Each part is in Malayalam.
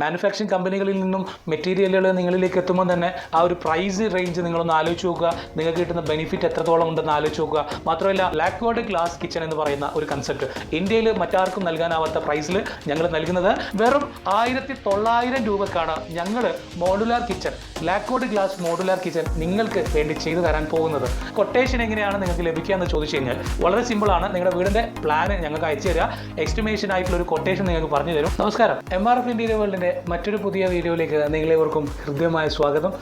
മാനുഫാക്ചറിങ് കമ്പനികളിൽ നിന്നും മെറ്റീരിയലുകൾ നിങ്ങളിലേക്ക് എത്തുമ്പോൾ തന്നെ ആ ഒരു പ്രൈസ് റേഞ്ച് നിങ്ങളൊന്ന് ആലോചിച്ച് നോക്കുക. നിങ്ങൾക്ക് കിട്ടുന്ന ബെനിഫിറ്റ് എത്രത്തോളം ഉണ്ടെന്ന് ആലോചിച്ച് നോക്കുക. മാത്രമല്ല ലാക്വേർഡ് ഗ്ലാസ് കിച്ചൺ എന്ന് പറയുന്ന ഒരു കൺസെപ്റ്റ് ഇന്ത്യയിൽ മറ്റാർക്കും നൽകാനാവാത്ത പ്രൈസിൽ ഞങ്ങൾ നൽകുന്നത് വെറും 1900 രൂപക്കാണ് ഞങ്ങൾ modular kitchen, lacquered glass modular kitchen നിങ്ങൾക്ക് വേണ്ടി ചെയ്തു തരാൻ പോകുന്നത്. കൊട്ടേഷൻ എങ്ങനെയാണ് നിങ്ങൾക്ക് ലഭിക്കുക എന്ന് ചോദിച്ചു കഴിഞ്ഞാൽ വളരെ സിമ്പിളാണ്. നിങ്ങളുടെ വീടിൻ്റെ പ്ലാൻ ഞങ്ങൾക്ക് അയച്ചു തരിക, എസ്റ്റിമേഷൻ ആയിട്ടുള്ള ഒരു കൊട്ടേഷൻ നിങ്ങൾക്ക് പറഞ്ഞു തരും. നമസ്കാരം, MRF ഇന്റീരിയർ വേൾഡിൻ്റെ മറ്റൊരു പുതിയ വീഡിയോയിലേക്ക് നിങ്ങളേവർക്കും ഹൃദ്യമായ സ്വാഗതം.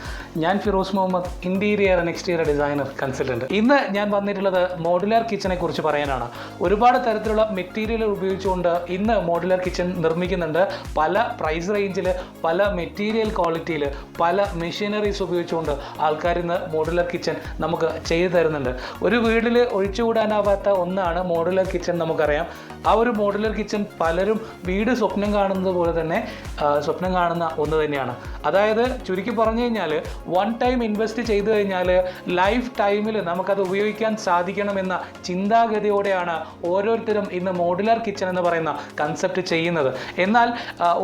ഞാൻ Firoz Muhammad, interior and exterior designer consultant. ഇന്ന് ഞാൻ വന്നിട്ടുള്ളത് മോഡുലാർ കിച്ചനെ കുറിച്ച് പറയാനാണ്. ഒരുപാട് തരത്തിലുള്ള മെറ്റീരിയലുകൾ ഉപയോഗിച്ചുകൊണ്ട് ഇന്ന് മോഡുലാർ കിച്ചൺ നിർമ്മിക്കുന്നുണ്ട്. പല പ്രൈസ് റേഞ്ചിൽ, പല മെറ്റീരിയൽ ക്വാളിറ്റിയിൽ, പല മെഷീനറീസ് ഉപയോഗിച്ചുകൊണ്ട് ആൾക്കാർ ഇന്ന് മോഡുലാർ കിച്ചൺ നമുക്ക് ചെയ്തു തരുന്നുണ്ട്. ഒരു വീട്ടിൽ ഒഴിച്ചുകൂടാനാവാത്ത ഒന്നാണ് മോഡുലാർ കിച്ചൺ. നമുക്കറിയാം ആ ഒരു മോഡുലാർ കിച്ചൺ പലരും വീട് സ്വപ്നം കാണുന്നത് പോലെ തന്നെ സ്വപ്നം കാണുന്ന ഒന്ന് തന്നെയാണ്. അതായത് ചുരുക്കി പറഞ്ഞു കഴിഞ്ഞാൽ വൺ ടൈം ഇൻവെസ്റ്റ് ചെയ്തു കഴിഞ്ഞാൽ ലൈഫ് ടൈമിൽ നമുക്കത് ഉപയോഗിക്കാൻ സാധിക്കണമെന്ന ചിന്താഗതിയോടെയാണ് ഓരോരുത്തരും ഇന്ന് മോഡുലാർ കിച്ചൺ എന്ന് പറയുന്ന കൺസെപ്റ്റ് ചെയ്യുന്നത്. എന്നാൽ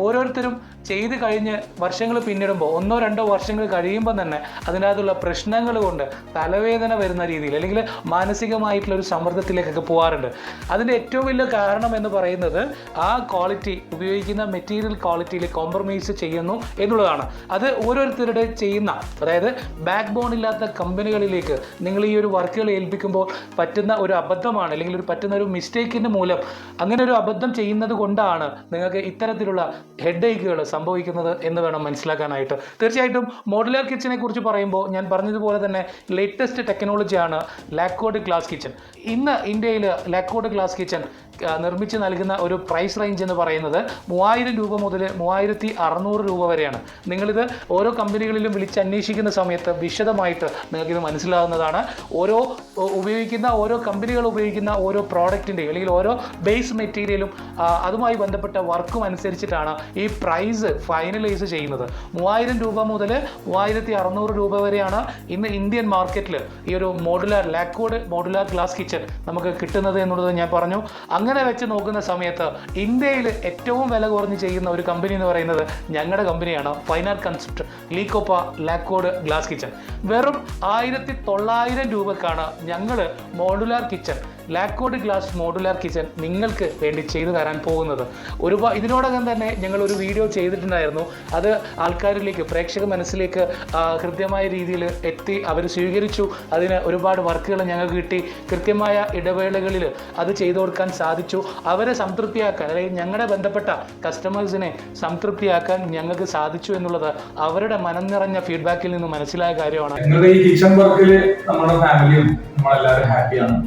ഓരോരുത്തരും ചെയ്ത് കഴിഞ്ഞ് വർഷങ്ങൾ പിന്നിടുമ്പോൾ, 1-2 വർഷങ്ങൾ കഴിയുമ്പോൾ തന്നെ അതിനകത്തുള്ള പ്രശ്നങ്ങൾ കൊണ്ട് തലവേദന വരുന്ന രീതിയിൽ അല്ലെങ്കിൽ മാനസികമായിട്ടുള്ള ഒരു സമ്മർദ്ദത്തിലേക്കൊക്കെ പോകാറുണ്ട്. അതിൻ്റെ ഏറ്റവും വലിയ കാരണം എന്ന് പറയുന്നത് ആ ക്വാളിറ്റി, ഉപയോഗിക്കുന്ന മെറ്റീരിയൽ ക്വാളിറ്റിയിൽ കോംപ്രമൈസ് ചെയ്യുന്നു എന്നുള്ളതാണ്. അത് ഓരോരുത്തരുടെ ചെയ്യുന്ന, അതായത് ബാക്ക് ബോൺ ഇല്ലാത്ത കമ്പനികളിലേക്ക് നിങ്ങൾ ഈ ഒരു വർക്കുകൾ ഏൽപ്പിക്കുമ്പോൾ പറ്റുന്ന ഒരു അബദ്ധമാണ്, അല്ലെങ്കിൽ പറ്റുന്ന ഒരു മിസ്റ്റേക്കിൻ്റെ മൂലം അങ്ങനെ ഒരു അബദ്ധം ചെയ്യുന്നത് കൊണ്ടാണ് നിങ്ങൾക്ക് ഇത്തരത്തിലുള്ള ഹെഡ് ഏക്കുകൾ സംഭവിക്കുന്നത് എന്ന് വേണം മനസ്സിലാക്കാനായിട്ട്. തീർച്ചയായിട്ടും മോഡുലാർ കിച്ചനെ കുറിച്ച് പറയുമ്പോൾ ഞാൻ പറഞ്ഞതുപോലെ തന്നെ ലേറ്റസ്റ്റ് ടെക്നോളജിയാണ് ലാക്വേർഡ് ഗ്ലാസ് കിച്ചൺ. ഇന്ന് ഇന്ത്യയിൽ ലാക്വേർഡ് ഗ്ലാസ് കിച്ചൺ നിർമ്മിച്ച് നൽകുന്ന ഒരു പ്രൈസ് റേഞ്ച് എന്ന് പറയുന്നത് 3000 രൂപ മുതൽ 3600 രൂപ വരെയാണ്. നിങ്ങളിത് ഓരോ കമ്പനികളിലും വിളിച്ചന്വേഷിക്കുന്ന സമയത്ത് വിശദമായിട്ട് നിങ്ങൾക്കിത് മനസ്സിലാവുന്നതാണ്. ഓരോ കമ്പനികൾ ഉപയോഗിക്കുന്ന ഓരോ പ്രോഡക്റ്റിൻ്റെയും അല്ലെങ്കിൽ ഓരോ ബേസ് മെറ്റീരിയലും അതുമായി ബന്ധപ്പെട്ട വർക്കും അനുസരിച്ചിട്ടാണ് ഈ പ്രൈസ് ഫൈനലൈസ് ചെയ്യുന്നത്. 3000 രൂപ മുതൽ 3600 രൂപ വരെയാണ് ഇന്ന് ഇന്ത്യൻ മാർക്കറ്റിൽ ഈ ഒരു ലാക്വേർഡ് മോഡുലാർ ഗ്ലാസ് കിച്ചൺ നമുക്ക് കിട്ടുന്നത് എന്നുള്ളത് ഞാൻ പറഞ്ഞു. അങ്ങനെ വെച്ച് നോക്കുന്ന സമയത്ത് ഇന്ത്യയിൽ ഏറ്റവും വില കുറഞ്ഞ് ചെയ്യുന്ന ഒരു കമ്പനി എന്ന് പറയുന്നത് ഞങ്ങളുടെ കമ്പനിയാണ്. ഫൈൻ ആർട്ട് കൺസെപ്റ്റ് കോപ്പ ലാക്വേർഡ് ഗ്ലാസ് കിച്ചൺ. വെറും 1900 രൂപക്കാണ് ഞങ്ങൾ modular kitchen, lacquered glass modular kitchen നിങ്ങൾക്ക് വേണ്ടി ചെയ്തു തരാൻ പോകുന്നത്. ഇതിനോടകം തന്നെ ഞങ്ങൾ ഒരു വീഡിയോ ചെയ്തിട്ടുണ്ടായിരുന്നു. അത് ആൾക്കാരിലേക്ക്, പ്രേക്ഷക മനസ്സിലേക്ക് കൃത്യമായ രീതിയിൽ എത്തി, അവർ സ്വീകരിച്ചു. അതിന് ഒരുപാട് വർക്കുകൾ ഞങ്ങൾക്ക് കിട്ടി. കൃത്യമായ ഇടവേളകളിൽ അത് ചെയ്തു കൊടുക്കാൻ സാധിച്ചു. അവരെ സംതൃപ്തിയാക്കാൻ, അല്ലെങ്കിൽ ഞങ്ങളുടെ ബന്ധപ്പെട്ട കസ്റ്റമേഴ്സിനെ സംതൃപ്തിയാക്കാൻ ഞങ്ങൾക്ക് സാധിച്ചു എന്നുള്ളത് അവരുടെ മനം നിറഞ്ഞ ഫീഡ്ബാക്കിൽ നിന്ന് മനസ്സിലായ കാര്യമാണ്. ഈ കിച്ചൺ വർക്കിൽ നമ്മുടെ ഫാമിലിയും നമ്മളെല്ലാവരും ഹാപ്പിയാണ്.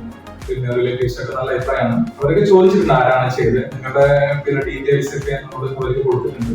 പിന്നെ റിലേറ്റീവ്സ് ഒക്കെ നല്ല അഭിപ്രായമാണ്. അവരൊക്കെ ചോദിച്ചിട്ടുണ്ട് ആരാണ് ചെയ്തത്, നിങ്ങളുടെ ഡീറ്റെയിൽസ് ഒക്കെ നമ്മൾ കൊടുത്തിട്ടുണ്ട്.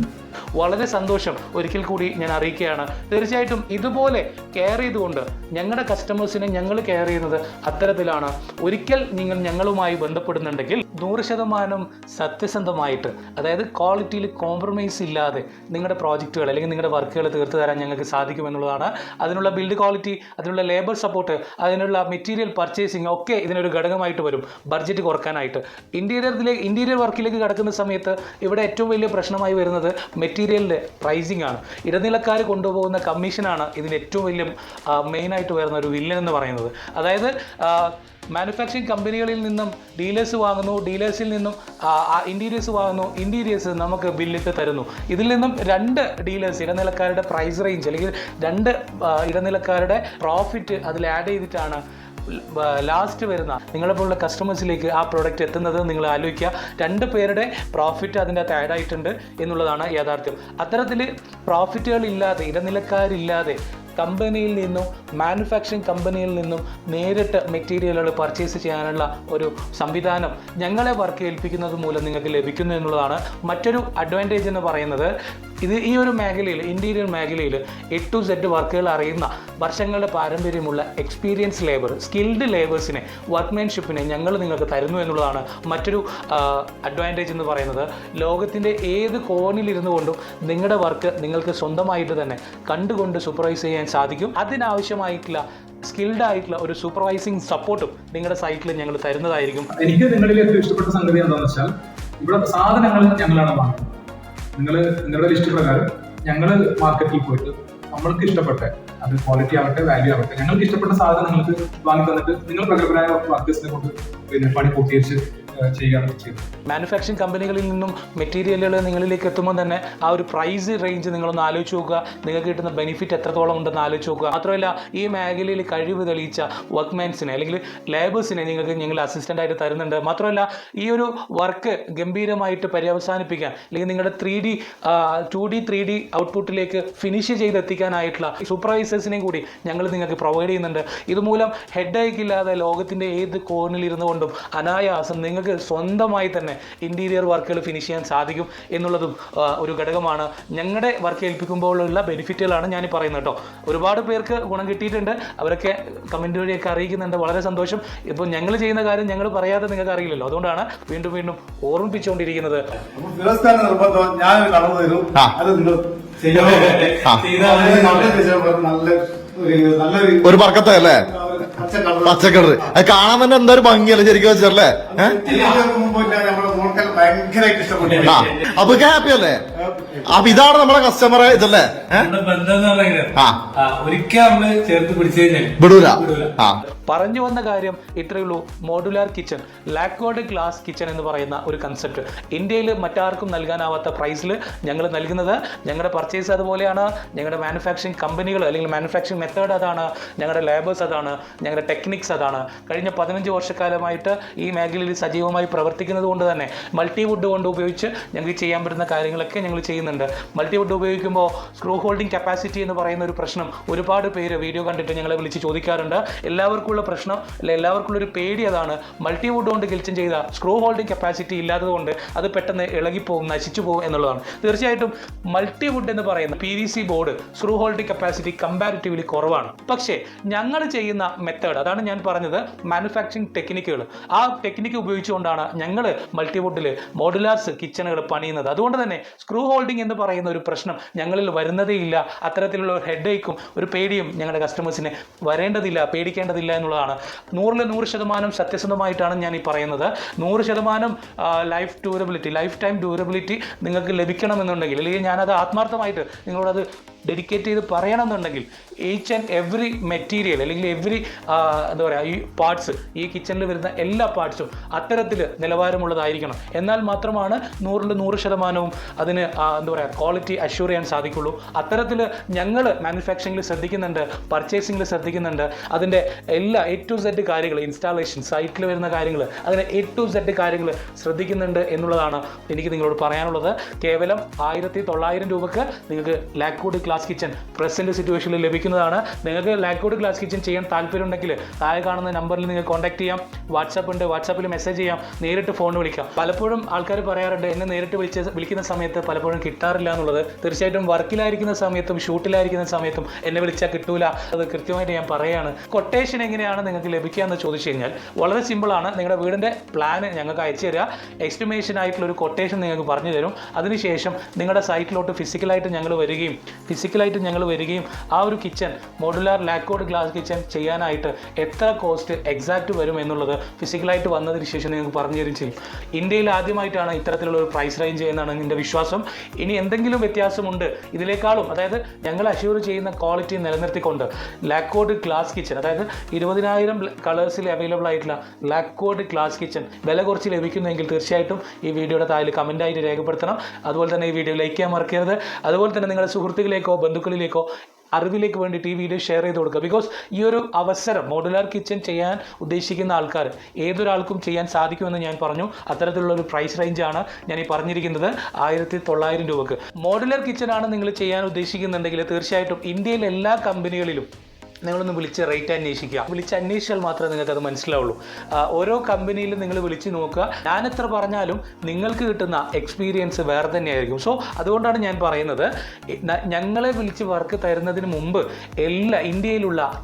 വളരെ സന്തോഷം ഒരിക്കൽ കൂടി ഞാൻ അറിയിക്കുകയാണ്. തീർച്ചയായിട്ടും ഇതുപോലെ കെയർ ചെയ്തുകൊണ്ട് ഞങ്ങളുടെ കസ്റ്റമേഴ്സിനെ ഞങ്ങൾ കെയർ ചെയ്യുന്നത് അത്തരത്തിലാണ്. ഒരിക്കൽ നിങ്ങൾ ഞങ്ങളുമായി ബന്ധപ്പെടുന്നുണ്ടെങ്കിൽ 100% സത്യസന്ധമായിട്ട്, അതായത് ക്വാളിറ്റിയിൽ കോംപ്രമൈസ് ഇല്ലാതെ നിങ്ങളുടെ പ്രോജക്റ്റുകൾ അല്ലെങ്കിൽ നിങ്ങളുടെ വർക്കുകൾ തീർത്തു തരാൻ ഞങ്ങൾക്ക് സാധിക്കുമെന്നുള്ളതാണ്. അതിനുള്ള ബിൽഡ് ക്വാളിറ്റി, അതിനുള്ള ലേബർ സപ്പോർട്ട്, അതിനുള്ള മെറ്റീരിയൽ പർച്ചേസിങ് ഒക്കെ ഇതിനൊരു ഘടകമായിട്ട് വരും, ബഡ്ജറ്റ് കുറക്കാനായിട്ട്. ഇന്റീരിയർ വർക്കിലേക്ക് കടക്കുന്ന സമയത്ത് ഇവിടെ ഏറ്റവും വലിയ പ്രശ്നമായി വരുന്നത് മെറ്റീരിയലിൻ്റെ പ്രൈസിംഗ് ആണ്. ഇടനിലക്കാർ കൊണ്ടുപോകുന്ന കമ്മീഷനാണ് ഇതിന് ഏറ്റവും വലിയ മെയിനായിട്ട് വരുന്ന ഒരു വില്ലൻ എന്ന് പറയുന്നത്. അതായത് മാനുഫാക്ചറിങ് കമ്പനികളിൽ നിന്നും ഡീലേഴ്സ് വാങ്ങുന്നു, ഡീലേഴ്സിൽ നിന്നും ഇൻറ്റീരിയേഴ്സ് വാങ്ങുന്നു, ഇൻറ്റീരിയേഴ്സ് നമുക്ക് ബില്ലിട്ട് തരുന്നു. ഇതിൽ നിന്നും 2 ഡീലേഴ്സ്, ഇടനിലക്കാരുടെ പ്രൈസ് റേഞ്ച് അല്ലെങ്കിൽ 2 ഇടനിലക്കാരുടെ പ്രോഫിറ്റ് അതിൽ ആഡ് ചെയ്തിട്ടാണ് ലാസ്റ്റ് വരുന്ന നിങ്ങളെപ്പോലുള്ള കസ്റ്റമേഴ്സിലേക്ക് ആ പ്രോഡക്റ്റ് എത്തുന്നത്. നിങ്ങൾ ആലോചിക്കുക, 2 പേരുടെ പ്രോഫിറ്റ് അതിൻ്റെ അകത്ത് ആഡ് ആയിട്ടുണ്ട് എന്നുള്ളതാണ് യാഥാർത്ഥ്യം. അത്തരത്തിൽ പ്രോഫിറ്റുകൾ ഇല്ലാതെ, ഇടനിലക്കാരില്ലാതെ കമ്പനിയിൽ നിന്നും, മാനുഫാക്ചറിങ് കമ്പനിയിൽ നിന്നും നേരിട്ട് മെറ്റീരിയലുകൾ പർച്ചേസ് ചെയ്യാനുള്ള ഒരു സംവിധാനം ഞങ്ങളെ വർക്ക് ഏൽപ്പിക്കുന്നത് മൂലം നിങ്ങൾക്ക് ലഭിക്കുന്നു എന്നുള്ളതാണ് മറ്റൊരു അഡ്വാൻറ്റേജ് എന്ന് പറയുന്നത്. ഈ ഒരു മേഖലയിൽ, ഇൻറ്റീരിയർ മേഖലയിൽ A to Z വർക്കുകൾ അറിയുന്ന, വർഷങ്ങളുടെ പാരമ്പര്യമുള്ള എക്സ്പീരിയൻസ് ലേബർ, സ്കിൽഡ് ലേബേഴ്സിനെ, വർക്ക്മാൻഷിപ്പിനെ ഞങ്ങൾ നിങ്ങൾക്ക് തരുന്നു എന്നുള്ളതാണ് മറ്റൊരു അഡ്വാൻറ്റേജ് എന്ന് പറയുന്നത്. ലോകത്തിൻ്റെ ഏത് കോണിലിരുന്നു കൊണ്ടും നിങ്ങളുടെ വർക്ക് നിങ്ങൾക്ക് സ്വന്തമായിട്ട് തന്നെ കണ്ടുകൊണ്ട് സൂപ്പർവൈസ് ചെയ്യാൻ സാധിക്കും. അതിനാവശ്യമായിട്ടുള്ള സ്കിൽഡ് ആയിട്ടുള്ള ഒരു സൂപ്പർവൈസിങ് സപ്പോർട്ടും നിങ്ങളുടെ സൈറ്റിൽ ഞങ്ങൾ തരുന്നതായിരിക്കും. എനിക്ക് നിങ്ങളിൽ ഏറ്റവും ഇഷ്ടപ്പെട്ട സംഗതി എന്താണെന്ന് വെച്ചാൽ, ഇവിടെ സാധനങ്ങൾ ഞങ്ങളാണ് വാങ്ങുന്നത്. നിങ്ങളുടെ ലിസ്റ്റ് പ്രകാരം ഞങ്ങൾ മാർക്കറ്റിൽ പോയിട്ട് നമ്മൾക്ക് ഇഷ്ടപ്പെട്ട അത് ക്വാളിറ്റി ആവട്ടെ വാല്യൂ ആവട്ടെ ഞങ്ങൾക്ക് ഇഷ്ടപ്പെട്ട സാധനം നിങ്ങൾക്ക് വാങ്ങി തന്നിട്ട് നിങ്ങൾ പ്രഗത്ഭരായ വർക്കേഴ്സിനെ കൊണ്ട് പണി പൂർത്തീകരിച്ച് ചെയ്യുകയാണ് ചെയ്യുന്നത്. മാനുഫാക്ചറിങ് കമ്പനികളിൽ നിന്നും മെറ്റീരിയലുകൾ നിങ്ങളിലേക്ക് എത്തുമ്പോൾ തന്നെ ആ ഒരു പ്രൈസ് റേഞ്ച് നിങ്ങളൊന്ന് ആലോചിച്ച് നോക്കുക. നിങ്ങൾക്ക് കിട്ടുന്ന ബെനിഫിറ്റ് എത്രത്തോളം ഉണ്ടെന്ന് ആലോചിച്ച് നോക്കുക. മാത്രമല്ല ഈ മേഖലയിൽ കഴിവ് തെളിയിച്ച വർക്ക്മാൻസിനെ അല്ലെങ്കിൽ ലേബേഴ്സിനെ ഞങ്ങൾ അസിസ്റ്റൻ്റ് ആയിട്ട് തരുന്നുണ്ട്. മാത്രമല്ല ഈ ഒരു വർക്ക് ഗംഭീരമായിട്ട് പര്യവസാനിപ്പിക്കാൻ അല്ലെങ്കിൽ നിങ്ങളുടെ 2D 3D ഔട്ട്പുട്ടിലേക്ക് ഫിനിഷ് ചെയ്തെത്തിക്കാനായിട്ടുള്ള സൂപ്പർവൈസേഴ്സിനെയും കൂടി ഞങ്ങൾ നിങ്ങൾക്ക് പ്രൊവൈഡ് ചെയ്യുന്നുണ്ട്. ഇതുമൂലം ഹെഡ് ഏക്കില്ലാതെ ലോകത്തിൻ്റെ ഏത് കോണിൽ ഇരുന്നു കൊണ്ടും അനായാസം നിങ്ങൾക്ക് സ്വന്തമായി തന്നെ ഇൻറ്റീരിയർ വർക്കുകൾ ഫിനിഷ് ചെയ്യാൻ സാധിക്കും എന്നുള്ളതും ഒരു ഘടകമാണ്. ഞങ്ങളുടെ വർക്ക് ഏൽപ്പിക്കുമ്പോഴുള്ള ബെനിഫിറ്റുകളാണ് ഞാൻ പറയുന്നത് കേട്ടോ. ഒരുപാട് പേർക്ക് ഗുണം കിട്ടിയിട്ടുണ്ട്. അവരൊക്കെ കമൻറ്റ് വഴിയൊക്കെ അറിയിക്കുന്നുണ്ട്. വളരെ സന്തോഷം. ഇപ്പോൾ ഞങ്ങൾ ചെയ്യുന്ന കാര്യം ഞങ്ങൾ പറയാതെ നിങ്ങൾക്ക് അറിയില്ലല്ലോ. അതുകൊണ്ടാണ് വീണ്ടും വീണ്ടും ഓർമ്മിപ്പിച്ചുകൊണ്ടിരിക്കുന്നത്. ഒരു പറക്കത്തല്ലേ പച്ചക്കളർ അത് കാണാൻ തന്നെ എന്താ ഒരു ഭംഗിയല്ലേ ശരിക്കും വെച്ചല്ലേ. അപ്പൊ ഹാപ്പി അല്ലേ? അപ്പൊ ഇതാണ് നമ്മുടെ കസ്റ്റമറെ ഇതല്ലേ ഒരിക്കൽ നമ്മള് ചേർത്ത് പിടിച്ചു കഴിഞ്ഞാൽ വിടൂല. പറഞ്ഞു വന്ന കാര്യം ഇത്രയേ ഉള്ളൂ. Modular kitchen, lacquered glass kitchen എന്ന് പറയുന്ന ഒരു കൺസെപ്റ്റ് ഇന്ത്യയിൽ മറ്റാർക്കും നൽകാനാവാത്ത പ്രൈസിൽ ഞങ്ങൾ നൽകുന്നത്. ഞങ്ങളുടെ പർച്ചേസ് അതുപോലെയാണ്, ഞങ്ങളുടെ മാനുഫാക്ചറിങ് കമ്പനികൾ അല്ലെങ്കിൽ മാനുഫാക്ചറിങ് മെത്തേഡ് അതാണ്, ഞങ്ങളുടെ ലേബേഴ്സ് അതാണ്, ഞങ്ങളുടെ ടെക്നിക്സ് അതാണ്. കഴിഞ്ഞ 15 വർഷക്കാലമായിട്ട് ഈ മേഖലയിൽ സജീവമായി പ്രവർത്തിക്കുന്നത് കൊണ്ട് തന്നെ മൾട്ടിവുഡ് കൊണ്ട് ഉപയോഗിച്ച് ഞങ്ങൾക്ക് ചെയ്യാൻ പറ്റുന്ന കാര്യങ്ങളൊക്കെ ഞങ്ങൾ ചെയ്യുന്നുണ്ട്. മൾട്ടിവുഡ് ഉപയോഗിക്കുമ്പോൾ സ്ക്രൂ ഹോൾഡിംഗ് കപ്പാസിറ്റി എന്ന് പറയുന്ന ഒരു പ്രശ്നം ഒരുപാട് പേര് വീഡിയോ കണ്ടിട്ട് ഞങ്ങളെ വിളിച്ച് ചോദിക്കാറുണ്ട്. എല്ലാവർക്കും പ്രശ്നം അല്ല, എല്ലാവർക്കും ഒരു പേടി അതാണ്. മൾട്ടിവുഡ് കൊണ്ട് കിച്ചൺ ചെയ്ത സ്ക്രൂ ഹോൾഡിംഗ് കപ്പാസിറ്റി ഇല്ലാത്തതുകൊണ്ട് അത് പെട്ടെന്ന് ഇളകിപ്പോകും, നശിച്ചു പോകും എന്നുള്ളതാണ്. തീർച്ചയായിട്ടും മൾട്ടിവുഡ് എന്ന് പറയുന്ന PVC board screw holding capacity comparatively കുറവാണ്. പക്ഷേ ഞങ്ങൾ ചെയ്യുന്ന മെത്തേഡ് അതാണ് ഞാൻ പറഞ്ഞത്, മാനുഫാക്ചറിങ് ടെക്നിക്കുകൾ. ആ ടെക്നിക്ക് ഉപയോഗിച്ചുകൊണ്ടാണ് ഞങ്ങൾ മൾട്ടിവുഡിൽ മോഡുലാർസ് കിച്ചണുകൾ പണിയുന്നത്. അതുകൊണ്ട് തന്നെ സ്ക്രൂ ഹോൾഡിംഗ് എന്ന് പറയുന്ന ഒരു പ്രശ്നം ഞങ്ങളിൽ വരുന്നതേ ഇല്ല. അത്തരത്തിലുള്ള ഒരു ഹെഡ് ഏക്കും ഒരു പേടിയും ഞങ്ങളുടെ കസ്റ്റമേഴ്സിന് വരേണ്ടതില്ല, പേടിക്കേണ്ടതില്ല എന്നുള്ളതാണ്. 100% സത്യസന്ധമായിട്ടാണ് ഞാൻ ഈ പറയുന്നത്. 100% ലൈഫ് ടൈം ഡ്യൂറബിലിറ്റി നിങ്ങൾക്ക് ലഭിക്കണമെന്നുണ്ടെങ്കിൽ, അല്ലെങ്കിൽ ഞാനത് ആത്മാർത്ഥമായിട്ട് നിങ്ങളോടത് ഡെഡിക്കേറ്റ് ചെയ്ത് പറയണമെന്നുണ്ടെങ്കിൽ ഈച്ച് ആൻഡ് എവറി മെറ്റീരിയൽ അല്ലെങ്കിൽ എന്താ പറയുക ഈ പാർട്സ്, ഈ കിച്ചണിൽ വരുന്ന എല്ലാ പാർട്സും അത്തരത്തിൽ നിലവാരമുള്ളതായിരിക്കണം. എന്നാൽ മാത്രമാണ് 100% അതിന് എന്താ പറയുക ക്വാളിറ്റി അഷ്യൂർ ചെയ്യാൻ സാധിക്കുള്ളൂ. അത്തരത്തിൽ ഞങ്ങൾ മാനുഫാക്ചറിങ്ങിൽ ശ്രദ്ധിക്കുന്നുണ്ട്, പർച്ചേസിങ്ങിൽ ശ്രദ്ധിക്കുന്നുണ്ട്. അതിൻ്റെ എല്ലാ A to Z കാര്യങ്ങൾ, ഇൻസ്റ്റാളേഷൻ, സൈറ്റിൽ വരുന്ന കാര്യങ്ങൾ, അങ്ങനെ A to Z കാര്യങ്ങൾ ശ്രദ്ധിക്കുന്നുണ്ട് എന്നുള്ളതാണ് എനിക്ക് നിങ്ങളോട് പറയാനുള്ളത്. കേവലം 1900 രൂപക്ക് നിങ്ങൾക്ക് ലാക്വേർഡ് ഗ്ലാസ് കിച്ചൺ പ്രസന്റ് സിറ്റുവേഷനിൽ ലഭിക്കുന്നതാണ്. നിങ്ങൾക്ക് ലാക്വേർഡ് ഗ്ലാസ് കിച്ചൺ ചെയ്യാൻ താല്പര്യമുണ്ടെങ്കിൽ താഴെ കാണുന്ന നമ്പറിൽ നിങ്ങൾക്ക് കോൺടാക്ട് ചെയ്യാം. വാട്സാപ്പ് ഉണ്ട്, വാട്സാപ്പിൽ മെസ്സേജ് ചെയ്യാം, നേരിട്ട് ഫോൺ വിളിക്കാം. പലപ്പോഴും ആൾക്കാർ പറയാറുണ്ട് എന്നെ നേരിട്ട് വിളിക്കുന്ന സമയത്ത് പലപ്പോഴും കിട്ടാറില്ല എന്നുള്ളത്. തീർച്ചയായിട്ടും വർക്കിലായിരിക്കുന്ന സമയത്തും ഷൂട്ടിലായിരിക്കുന്ന സമയത്തും എന്നെ വിളിച്ചാൽ കിട്ടൂല. അത് കൃത്യമായിട്ട് ഞാൻ പറയുകയാണ്. കൊട്ടേഷൻ എങ്ങനെയാണ് നിങ്ങൾക്ക് ലഭിക്കുക എന്ന് ചോദിച്ചു കഴിഞ്ഞാൽ വളരെ സിമ്പിളാണ്. നിങ്ങളുടെ വീടിൻ്റെ പ്ലാൻ ഞങ്ങൾക്ക് അയച്ചു തരിക, എസ്റ്റിമേഷൻ ആയിട്ടുള്ള ഒരു കൊട്ടേഷൻ നിങ്ങൾക്ക് പറഞ്ഞു തരും. അതിനുശേഷം നിങ്ങളുടെ സൈറ്റിലോട്ട് ഫിസിക്കലായിട്ട് ഞങ്ങൾ വരികയും ആ ഒരു കിച്ചൺ മോഡുലാർ ലാക്വേർഡ് ഗ്ലാസ് കിച്ചൺ ചെയ്യാനായിട്ട് എത്ര കോസ്റ്റ് എക്സാക്റ്റ് വരും എന്നുള്ളത് ഫിസിക്കലായിട്ട് വന്നതിന് ശേഷം നിങ്ങൾക്ക് പറഞ്ഞു തരും ചെയ്യും. ഇന്ത്യയിൽ ആദ്യമായിട്ടാണ് ഇത്തരത്തിലുള്ള ഒരു പ്രൈസ് റേഞ്ച് എന്നാണ് എൻ്റെ വിശ്വാസം. ഇനി എന്തെങ്കിലും വ്യത്യാസമുണ്ട് ഇതിനേക്കാളും, അതായത് ഞങ്ങൾ അഷ്യൂർ ചെയ്യുന്ന ക്വാളിറ്റി നിലനിർത്തിക്കൊണ്ട് ലാക്വേർഡ് ഗ്ലാസ് കിച്ചൺ, അതായത് 20,000 കളേഴ്സിൽ അവൈലബിൾ ആയിട്ടുള്ള ലാക്വേർഡ് ഗ്ലാസ് കിച്ചൺ വില കുറച്ച് ലഭിക്കുന്നെങ്കിൽ തീർച്ചയായിട്ടും ഈ വീഡിയോയുടെ താഴെ കമൻറ്റായിട്ട് രേഖപ്പെടുത്തണം. അതുപോലെ തന്നെ ഈ വീഡിയോ ലൈക്ക് ചെയ്യാൻ മറക്കരുത്. അതുപോലെ തന്നെ നിങ്ങളുടെ സുഹൃത്തുക്കളിലേക്കോ ബന്ധുക്കളിലേക്കോ അറിവിലേക്ക് വേണ്ടിയിട്ട് ഈ വീഡിയോ ഷെയർ ചെയ്ത് കൊടുക്കുക. ബിക്കോസ് ഈ ഒരു അവസരം മോഡുലാർ കിച്ചൺ ചെയ്യാൻ ഉദ്ദേശിക്കുന്ന ആൾക്കാർ ഏതൊരാൾക്കും ചെയ്യാൻ സാധിക്കുമെന്ന് ഞാൻ പറഞ്ഞു. അത്തരത്തിലുള്ള ഒരു പ്രൈസ് റേഞ്ചാണ് ഞാൻ ഈ പറഞ്ഞിരിക്കുന്നത്, 1900 രൂപക്ക്. മോഡുലാർ കിച്ചണാണ് നിങ്ങൾ ചെയ്യാൻ ഉദ്ദേശിക്കുന്നുണ്ടെങ്കിൽ തീർച്ചയായിട്ടും ഇന്ത്യയിലെ എല്ലാ കമ്പനികളിലും നിങ്ങളൊന്ന് വിളിച്ച് റേറ്റ് അന്വേഷിക്കുക. വിളിച്ച് അന്വേഷിച്ചാൽ മാത്രമേ നിങ്ങൾക്ക് അത് മനസ്സിലാവുള്ളൂ. ഓരോ കമ്പനിയിലും നിങ്ങൾ വിളിച്ച് നോക്കുക. ഞാൻ എത്ര പറഞ്ഞാലും നിങ്ങൾക്ക് കിട്ടുന്ന എക്സ്പീരിയൻസ് വേറെ തന്നെയായിരിക്കും. സോ അതുകൊണ്ടാണ് ഞാൻ പറയുന്നത്, ഞങ്ങളെ വിളിച്ച് വർക്ക് തരുന്നതിന് മുമ്പ്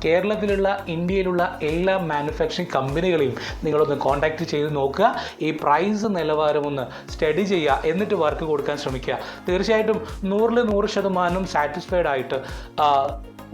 കേരളത്തിലുള്ള ഇന്ത്യയിലുള്ള എല്ലാ മാനുഫാക്ചറിങ് കമ്പനികളെയും നിങ്ങളൊന്ന് കോൺടാക്റ്റ് ചെയ്ത് നോക്കുക. ഈ പ്രൈസ് നിലവാരം ഒന്ന് സ്റ്റഡി ചെയ്യുക, എന്നിട്ട് വർക്ക് കൊടുക്കാൻ ശ്രമിക്കുക. തീർച്ചയായിട്ടും 100% സാറ്റിസ്ഫൈഡ് ആയിട്ട്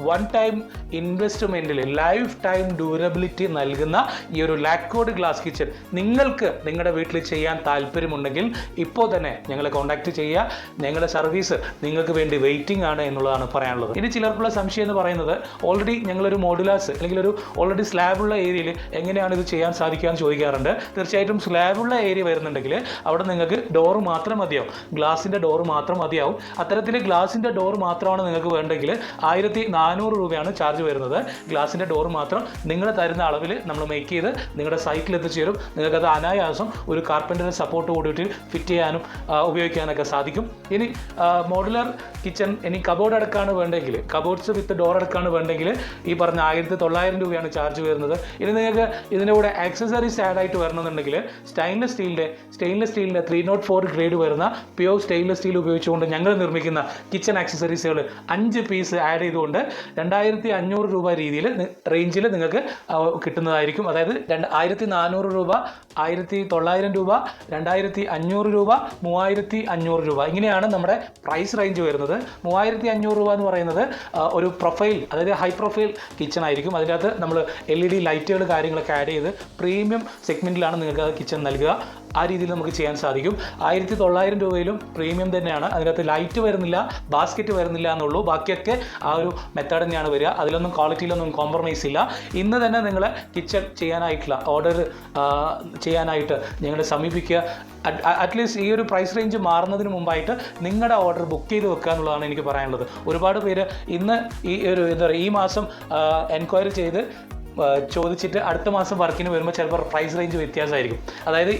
വൺ ടൈം ഇൻവെസ്റ്റ്മെൻറ്റിൽ ലൈഫ് ടൈം ഡ്യൂറബിലിറ്റി നൽകുന്ന ഈ ഒരു ലാക്വേർഡ് ഗ്ലാസ് കിച്ചൺ നിങ്ങൾക്ക് നിങ്ങളുടെ വീട്ടിൽ ചെയ്യാൻ താല്പര്യമുണ്ടെങ്കിൽ ഇപ്പോൾ തന്നെ ഞങ്ങളെ കോൺടാക്റ്റ് ചെയ്യുക. ഞങ്ങളുടെ സർവീസ് നിങ്ങൾക്ക് വേണ്ടി വെയിറ്റിംഗ് ആണ് എന്നുള്ളതാണ് പറയാനുള്ളത്. ഇനി ചിലർക്കുള്ള സംശയം എന്ന് പറയുന്നത് ഓൾറെഡി ഞങ്ങളൊരു മോഡുലാസ് അല്ലെങ്കിൽ ഒരു ഓൾറെഡി സ്ലാബുള്ള ഏരിയയിൽ എങ്ങനെയാണ് ഇത് ചെയ്യാൻ സാധിക്കുക എന്ന് ചോദിക്കാറുണ്ട്. തീർച്ചയായിട്ടും സ്ലാബുള്ള ഏരിയ വരുന്നുണ്ടെങ്കിൽ അവിടെ നിങ്ങൾക്ക് ഡോറ് മാത്രം മതിയാവും, ഗ്ലാസിൻ്റെ ഡോറ് മാത്രം മതിയാവും. അത്തരത്തിൽ ഗ്ലാസിൻ്റെ ഡോർ മാത്രമാണ് നിങ്ങൾക്ക് വേണ്ടെങ്കിൽ 1400 രൂപയാണ് ചാർജ് വരുന്നത്. ഗ്ലാസിൻ്റെ ഡോർ മാത്രം നിങ്ങൾ തരുന്ന അളവിൽ നമ്മൾ മേക്ക് ചെയ്ത് നിങ്ങളുടെ സൈറ്റിൽ എത്തിച്ചേരും. നിങ്ങൾക്കത് അനായാസം ഒരു കാർപ്പൻ്ററിൻ്റെ സപ്പോർട്ട് കൂടിയിട്ട് ഫിറ്റ് ചെയ്യാനും ഉപയോഗിക്കാനൊക്കെ സാധിക്കും. ഇനി മോഡുലർ കിച്ചൺ ഇനി കബോർഡ് അടക്കമാണ് വേണ്ടെങ്കിൽ, കബോർഡ്സ് വിത്ത് ഡോർ അടക്കമാണ് വേണ്ടെങ്കിൽ ഈ പറഞ്ഞ 1900 രൂപയാണ് ചാർജ് വരുന്നത്. ഇനി നിങ്ങൾക്ക് ഇതിൻ്റെ കൂടെ ആക്സസറീസ് ആഡ് ആയിട്ട് വരണമെന്നുണ്ടെങ്കിൽ സ്റ്റെയിൻലെസ് സ്റ്റീലിൻ്റെ 304 ഗ്രേഡ് വരുന്ന പ്യോർ സ്റ്റെയിൻലെസ് സ്റ്റീൽ ഉപയോഗിച്ചുകൊണ്ട് ഞങ്ങൾ നിർമ്മിക്കുന്ന കിച്ചൺ ആക്സസറീസുകൾ 5 പീസ് ആഡ് ചെയ്തുകൊണ്ട് 2500 രൂപ റേഞ്ചിൽ നിങ്ങൾക്ക് കിട്ടുന്നതായിരിക്കും. അതായത് 1400 രൂപ, 1900 രൂപ, 2500 രൂപ, 3500 രൂപ, ഇങ്ങനെയാണ് നമ്മുടെ പ്രൈസ് റേഞ്ച് വരുന്നത്. 3500 രൂപ എന്ന് പറയുന്നത് ഒരു പ്രൊഫൈൽ, അതായത് ഹൈ പ്രൊഫൈൽ കിച്ചൺ ആയിരിക്കും. അതിനകത്ത് നമ്മൾ LED ലൈറ്റുകൾ കാര്യങ്ങളൊക്കെ ആഡ് ചെയ്ത് പ്രീമിയം സെഗ്മെൻറ്റിലാണ് നിങ്ങൾക്ക് കിച്ചൺ നൽകുക. ആ രീതിയിൽ നമുക്ക് ചെയ്യാൻ സാധിക്കും. 1900 രൂപയിലും പ്രീമിയം തന്നെയാണ്. അതിനകത്ത് ലൈറ്റ് വരുന്നില്ല, ബാസ്ക്കറ്റ് വരുന്നില്ല എന്നുള്ളൂ. ബാക്കിയൊക്കെ ആ ഒരു മെത്തേഡ് തന്നെയാണ് വരിക. അതിലൊന്നും ക്വാളിറ്റിയിലൊന്നും കോംപ്രമൈസ് ഇല്ല. ഇന്ന് തന്നെ നിങ്ങൾ കിച്ചൺ ചെയ്യാനായിട്ടുള്ള ഓർഡർ ചെയ്യാനായിട്ട് ഞങ്ങളെ സമീപിക്കുക. അറ്റ്ലീസ്റ്റ് ഈ ഒരു പ്രൈസ് റേഞ്ച് മാറുന്നതിന് മുമ്പായിട്ട് നിങ്ങളുടെ ഓർഡർ ബുക്ക് ചെയ്ത് വെക്കുക എന്നുള്ളതാണ് എനിക്ക് പറയാനുള്ളത്. ഒരുപാട് പേര് ഇന്ന് ഈ ഒരു എന്താ പറയുക ഈ മാസം എൻക്വയറി ചെയ്ത് ചോദിച്ചിട്ട് അടുത്ത മാസം വർക്കിന് വരുമ്പോൾ ചിലപ്പോൾ പ്രൈസ് റേഞ്ച് വ്യത്യാസമായിരിക്കും. അതായത്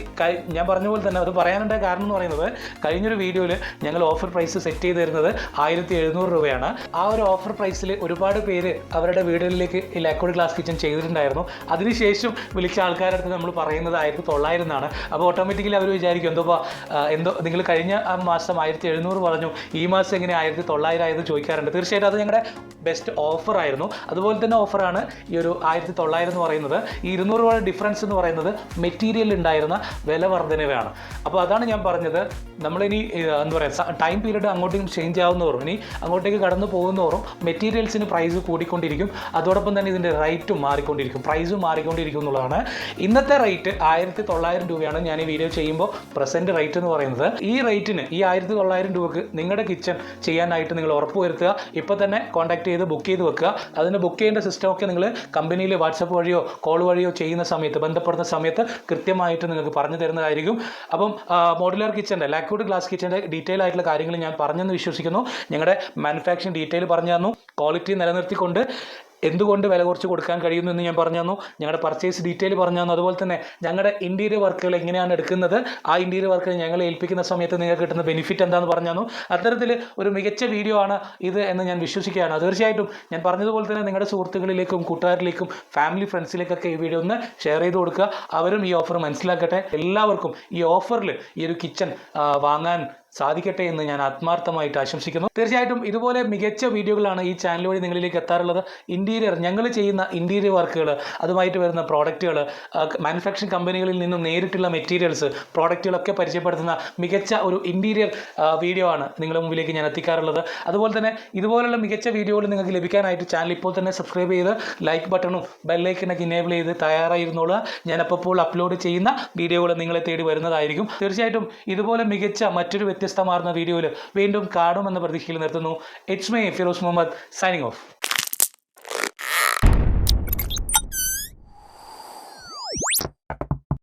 ഞാൻ പറഞ്ഞ പോലെ തന്നെ അത് പറയാനുണ്ടായ കാരണം എന്ന് പറയുന്നത് കഴിഞ്ഞൊരു വീഡിയോയിൽ ഞങ്ങൾ ഓഫർ പ്രൈസ് സെറ്റ് ചെയ്ത് തരുന്നത് 1700 രൂപയാണ്. ആ ഒരു ഓഫർ പ്രൈസിൽ ഒരുപാട് പേര് അവരുടെ വീടുകളിലേക്ക് ഈ ലാക്വേർഡ് ഗ്ലാസ് കിച്ചൺ ചെയ്തിട്ടുണ്ടായിരുന്നു. അതിനുശേഷം വിളിച്ച ആൾക്കാരുടെ അടുത്ത് നമ്മൾ പറയുന്നത് 1900 എന്നാണ്. അപ്പോൾ ഓട്ടോമാറ്റിക്കലി അവർ വിചാരിക്കും എന്തോ നിങ്ങൾ കഴിഞ്ഞ മാസം 1700 പറഞ്ഞു, ഈ മാസം എങ്ങനെ 1900 ആയത് ചോദിക്കാറുണ്ട്. തീർച്ചയായിട്ടും അത് ഞങ്ങളുടെ ബെസ്റ്റ് ഓഫർ ആയിരുന്നു. അതുപോലെ തന്നെ ഓഫറാണ് ഈ ഒരു 1900 എന്ന് പറയുന്നത്. ഈ 200 രൂപ ഡിഫറൻസ് എന്ന് പറയുന്നത് മെറ്റീരിയൽ ഉണ്ടായിരുന്ന വില വർധനവാണ്. അപ്പോൾ അതാണ് ഞാൻ പറഞ്ഞത്, നമ്മളിനി എന്താ പറയുക ടൈം പീരീഡ് അങ്ങോട്ടും ചേഞ്ച് ആവുന്നതോറും ഇനി അങ്ങോട്ടേക്ക് കടന്നു പോകുന്നതോറും മെറ്റീരിയൽസിന് പ്രൈസ് കൂടിക്കൊണ്ടിരിക്കും. അതോടൊപ്പം തന്നെ ഇതിൻ്റെ റേറ്റും മാറിക്കൊണ്ടിരിക്കും, പ്രൈസും മാറിക്കൊണ്ടിരിക്കും എന്നുള്ളതാണ്. ഇന്നത്തെ റേറ്റ് 1900 രൂപയാണ് ഞാൻ ഈ വീഡിയോ ചെയ്യുമ്പോൾ പ്രസൻറ്റ് റേറ്റ് എന്ന് പറയുന്നത്. ഈ റേറ്റിന് ഈ 1900 രൂപക്ക് നിങ്ങളുടെ കിച്ചൺ ചെയ്യാനായിട്ട് നിങ്ങൾ ഉറപ്പ് വരുത്തുക. ഇപ്പോൾ തന്നെ കോൺടാക്ട് ചെയ്ത് ബുക്ക് ചെയ്ത് വെക്കുക. അതിന് ബുക്ക് ചെയ്യേണ്ട സിസ്റ്റമൊക്കെ നിങ്ങൾ കമ്പനിയിൽ വാട്സപ്പ് വഴിയോ കോൾ വഴിയോ ചെയ്യുന്ന സമയത്ത് ബന്ധപ്പെടുന്ന സമയത്ത് കൃത്യമായിട്ട് നിങ്ങൾക്ക് പറഞ്ഞു തരുന്നതായിരിക്കും. അപ്പം മോഡുലാർ കിച്ചൻ്റെ ലാക്വേർഡ് ഗ്ലാസ് കിച്ചൻ്റെ ഡീറ്റെയിൽ ആയിട്ടുള്ള കാര്യങ്ങൾ ഞാൻ പറഞ്ഞെന്ന് വിശ്വസിക്കുന്നു. ഞങ്ങളുടെ മാനുഫാക്ചറിങ് ഡീറ്റെയിൽ പറഞ്ഞു തന്നു, ക്വാളിറ്റി നിലനിർത്തിക്കൊണ്ട് എന്തുകൊണ്ട് വില കുറച്ച് കൊടുക്കാൻ കഴിയുന്നു എന്ന് ഞാൻ പറഞ്ഞു തന്നു. ഞങ്ങളുടെ പർച്ചേസ് ഡീറ്റെയിൽ പറഞ്ഞു തന്നു. അതുപോലെ തന്നെ ഞങ്ങളുടെ ഇൻറ്റീരിയർ വർക്കുകൾ എങ്ങനെയാണ് എടുക്കുന്നത്, ആ ഇൻറ്റീരിയർ വർക്കുകൾ ഞങ്ങൾ ഏൽപ്പിക്കുന്ന സമയത്ത് നിങ്ങൾക്ക് കിട്ടുന്ന ബെനിഫിറ്റ് എന്താണെന്ന് പറഞ്ഞു തന്നു. അത്തരത്തിൽ ഒരു മികച്ച വീഡിയോ ആണ് ഇത് എന്ന് ഞാൻ വിശ്വസിക്കുകയാണ്. തീർച്ചയായിട്ടും ഞാൻ പറഞ്ഞതുപോലെ തന്നെ നിങ്ങളുടെ സുഹൃത്തുക്കളിലേക്കും കൂട്ടുകാരിലേക്കും ഫാമിലി ഫ്രണ്ട്സിലേക്കൊക്കെ ഈ വീഡിയോ ഒന്ന് ഷെയർ ചെയ്ത് കൊടുക്കുക. അവരും ഈ ഓഫർ മനസ്സിലാക്കട്ടെ. എല്ലാവർക്കും ഈ ഓഫറിൽ ഈ ഒരു കിച്ചൺ വാങ്ങാൻ സാധിക്കട്ടെ എന്ന് ഞാൻ ആത്മാർത്ഥമായിട്ട് ആശംസിക്കുന്നു. തീർച്ചയായിട്ടും ഇതുപോലെ മികച്ച വീഡിയോകളാണ് ഈ ചാനൽ വഴി നിങ്ങളിലേക്ക് എത്താറുള്ളത്. ഞങ്ങൾ ചെയ്യുന്ന ഇൻറ്റീരിയർ വർക്കുകൾ, അതുമായിട്ട് വരുന്ന പ്രോഡക്റ്റുകൾ, മാനുഫാക്ചറിങ് കമ്പനികളിൽ നിന്നും നേരിട്ടുള്ള മെറ്റീരിയൽസ്, പ്രോഡക്റ്റുകളൊക്കെ പരിചയപ്പെടുത്തുന്ന മികച്ച ഒരു ഇൻറ്റീരിയർ വീഡിയോ ആണ് നിങ്ങളുടെ മുമ്പിലേക്ക് ഞാൻ എത്തിക്കാറുള്ളത്. അതുപോലെ തന്നെ ഇതുപോലുള്ള മികച്ച വീഡിയോകൾ നിങ്ങൾക്ക് ലഭിക്കാനായിട്ട് ചാനൽ ഇപ്പോൾ തന്നെ സബ്സ്ക്രൈബ് ചെയ്ത് ലൈക്ക് ബട്ടണും ബെല്ലൈക്കനൊക്കെ ഇനേബിൾ ചെയ്ത് തയ്യാറായിരുന്നോളുക. ഞാൻ അപ്പോൾ അപ്ലോഡ് ചെയ്യുന്ന വീഡിയോകൾ നിങ്ങളെ തേടി വരുന്നതായിരിക്കും. തീർച്ചയായിട്ടും ഇതുപോലെ മികച്ച മറ്റൊരു വ്യത്യസ്തമാർന്ന വീഡിയോയിൽ വീണ്ടും കാണുമെന്ന പ്രതീക്ഷയിൽ നിർത്തുന്നു. It's me Firoz Muhammad signing of.